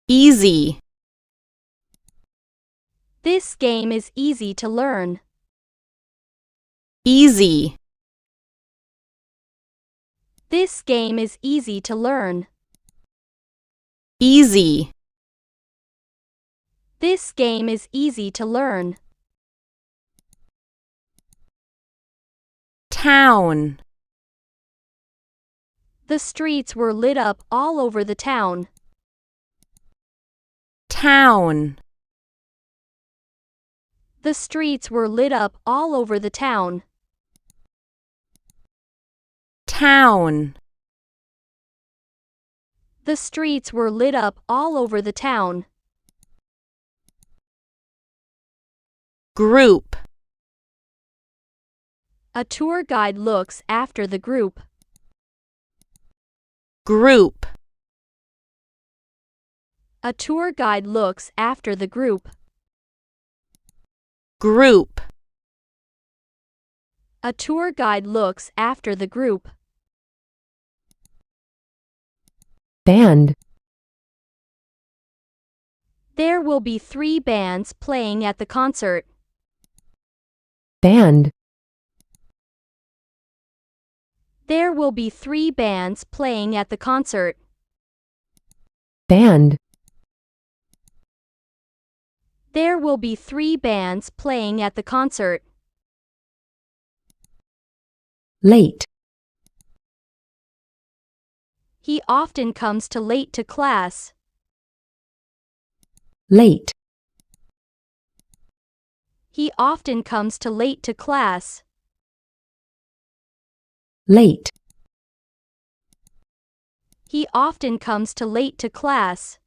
easy. This game is easy to learn. Easy. This game is easy to learn. Easy. This game is easy to learn. Town. The streets were lit up all over the town. Town. The streets were lit up all over the town. Town. The streets were lit up all over the town. Group. A tour guide looks after the group. Group. A tour guide looks after the group. Group. A tour guide looks after the group. Band. There will be 3 bands playing at the concert. Band. There will be 3 bands playing at the concert. Band. There will be 3 bands playing at the concert. Late. He often comes too late to class. Late. He often comes too late to class. Late. He often comes too late to class.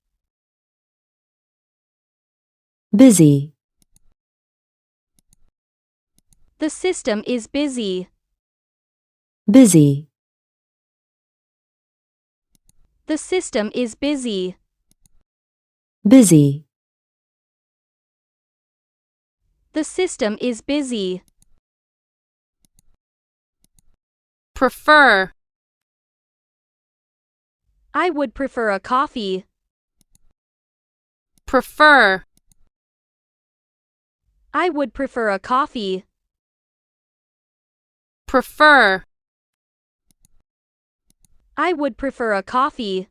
Busy. The system is busy. Busy. The system is busy. Busy. The system is busy. Prefer. I would prefer a coffee. Prefer. I would prefer a coffee. Prefer. I would prefer a coffee.